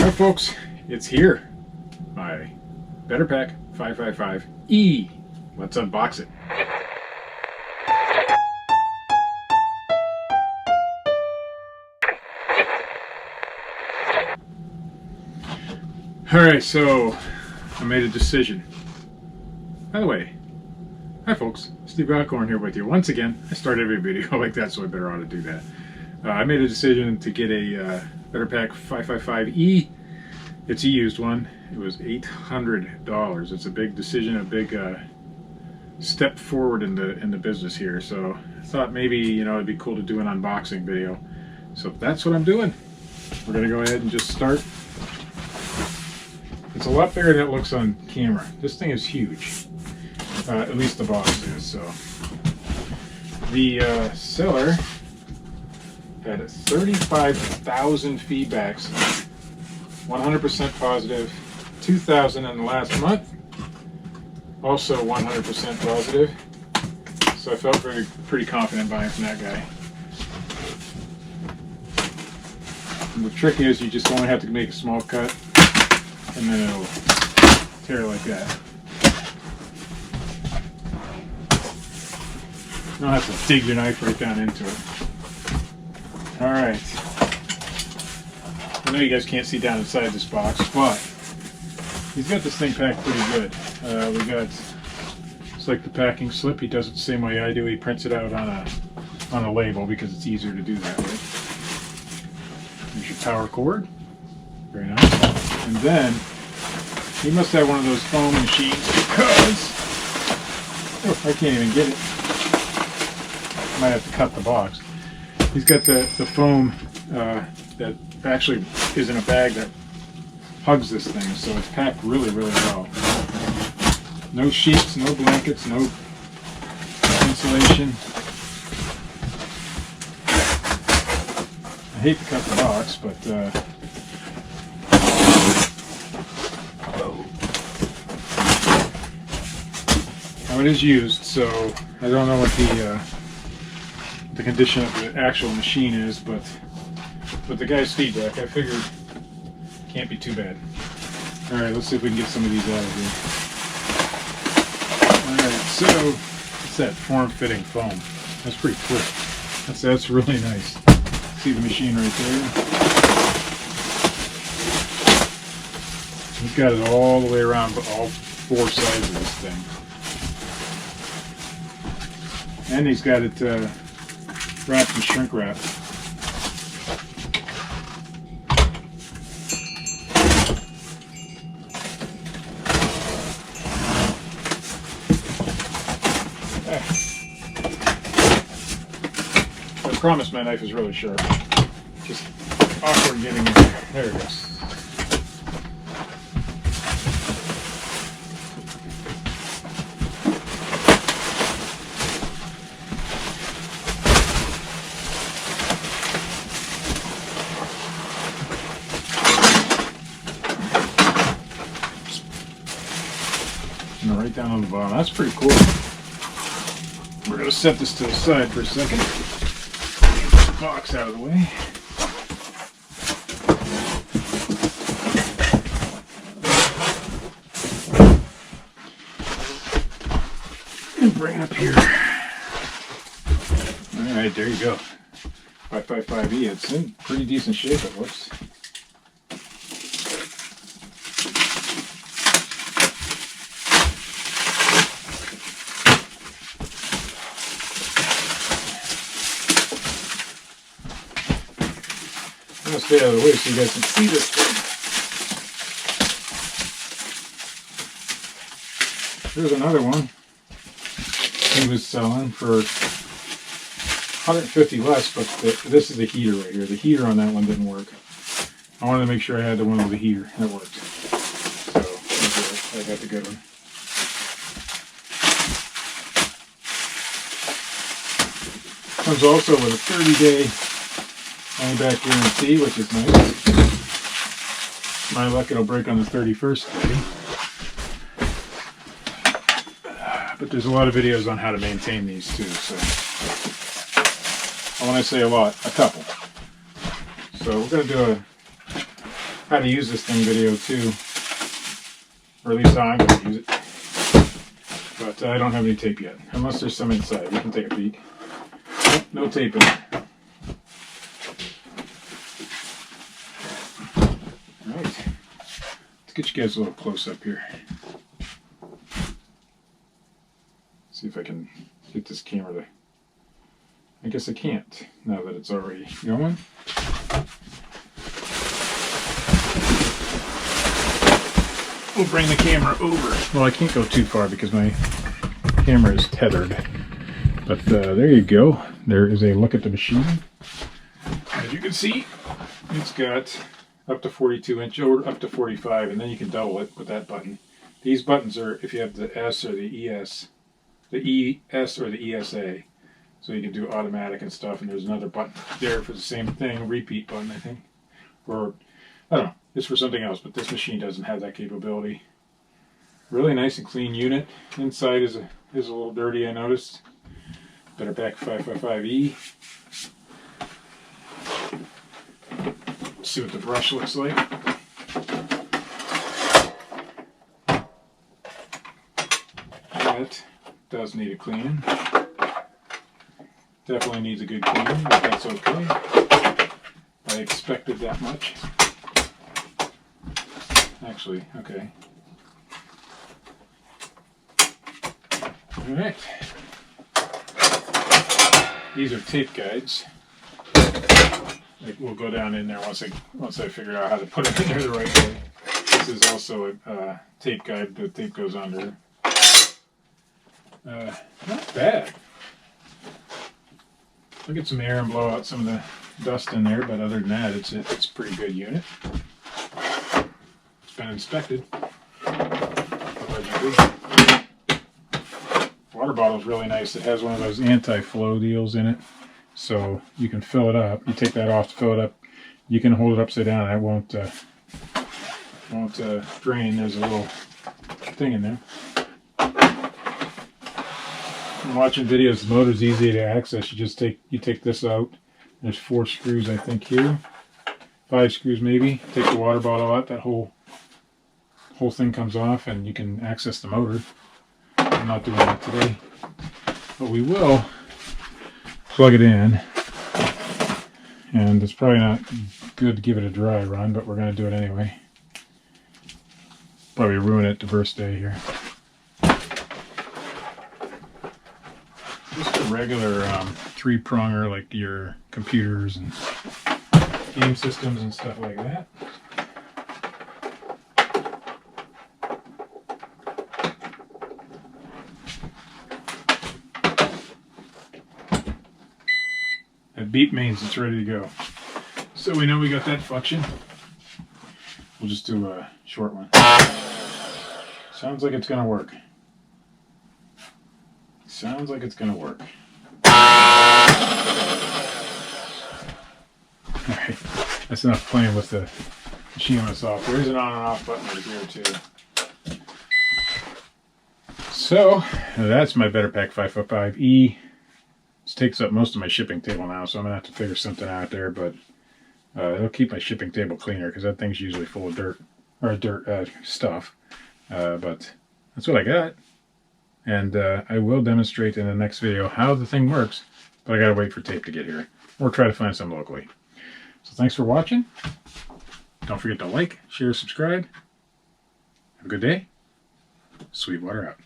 Alright folks, it's here. My Better Pack 555E. Let's unbox it. Alright, so I made a decision. By the way, hi folks, Steve Alcorn here with you. Once again, I start every video like that, so I better ought to do that. I made a decision to get a Better Pack 555E. It's a used one. It was $800. It's a big decision, a big step forward in the business here. So I thought maybe it'd be cool to do an unboxing video. So that's what I'm doing. We're gonna go ahead and just start. It's a lot bigger than it looks on camera. This thing is huge. At least the box is. So the seller had 35,000 feedbacks, 100% positive, 2,000 in the last month, also 100% positive. So I felt pretty confident buying from that guy. And the trick is you just only have to make a small cut, and then it'll tear like that. You don't have to dig your knife right down into it. Alright. I know you guys can't see down inside this box, but he's got this thing packed pretty good. We got, it's like the packing slip. He does it the same way I do. He prints it out on a label because it's easier to do that way. Here's your power cord. Very nice. And then he must have one of those foam machines because I can't even get it. Might have to cut the box. He's got the foam that actually is in a bag that hugs this thing, so it's packed really well. No sheets, no blankets, no insulation. I hate to cut the box, but now it is used, so I don't know what the condition of the actual machine is, but with the guy's feedback, I figured it can't be too bad. Alright, let's see if we can get some of these out of here. Alright, so what's that form-fitting foam? That's pretty cool. That's really nice. See the machine right there? He's got it all the way around, all four sides of this thing. And he's got it wrapped in shrink wrap. I promise my knife is really sharp. Just awkward getting in there. There it goes. And right down on the bottom. That's pretty cool. We're going to set this to the side for a second. Get this box out of the way. And bring it up here. Alright, there you go. 555E. It's in pretty decent shape, it looks. I'm going to stay out of the way so you guys can see this thing. Here's another one he was selling for $150 less, but this is the heater right here. The heater on that one didn't work. I wanted to make sure I had the one with the heater. That worked. So I got the good one. Comes also with a 30-day money-back guarantee, which is nice. My luck, it'll break on the 31st day. But there's a lot of videos on how to maintain these too, so when I say a lot, a couple. So we're going to do how to use this thing video too, or at least how I'm going to use it. But I don't have any tape yet, unless there's some inside. We can take a peek. Nope, no tape in there. All right, let's get you guys a little close up here. See if I can get this camera to. I guess I can't now that it's already going. We'll bring the camera over. Well, I can't go too far because my camera is tethered. But there you go. There is a look at the machine. As you can see, it's got up to 42 inch or up to 45, and then you can double it with that button. These buttons are if you have the S or the ES, the ES or the ESA. So you can do automatic and stuff, and there's another button there for the same thing, repeat button, I think. Or, I don't know, it's for something else, but this machine doesn't have that capability. Really nice and clean unit. Inside is a little dirty, I noticed. Better Pack 555E. Let's see what the brush looks like. That does need a clean. Definitely needs a good clean, but that's okay. I expected that much. Actually, okay. Alright. These are tape guides. We'll go down in there once I figure out how to put it in there the right way. This is also a tape guide. The tape goes under. Not bad. I'll get some air and blow out some of the dust in there, but other than that, it's a pretty good unit. It's been inspected. Allegedly. Water bottle's really nice. It has one of those anti-flow deals in it, so you can fill it up. You take that off to fill it up. You can hold it upside down. And it won't drain. There's a little thing in there. I'm watching videos. The motor's easy to access. You take this out. There's 4 screws, I think, here. 5 screws maybe. Take the water bottle out. That whole thing comes off, and you can access the motor. I'm not doing that today, but we will plug it in. And it's probably not good to give it a dry run, but we're going to do it anyway. Probably ruin it the first day here. Just a regular 3-pronger like your computers and game systems and stuff like that. That beep means it's ready to go. So we know we got that function. We'll just do a short one. Sounds like it's going to work. Sounds like it's going to work. Alright, that's enough playing with the machine on off. There is an on and off button right here too. So, that's my Better Pack 555E. This takes up most of my shipping table now, so I'm going to have to figure something out there, but it'll keep my shipping table cleaner because that thing's usually full of dirt, or stuff. But that's what I got. And I will demonstrate in the next video how the thing works, but I got to wait for tape to get here, or try to find some locally. So thanks for watching. Don't forget to like, share, subscribe. Have a good day. Sweetwater out.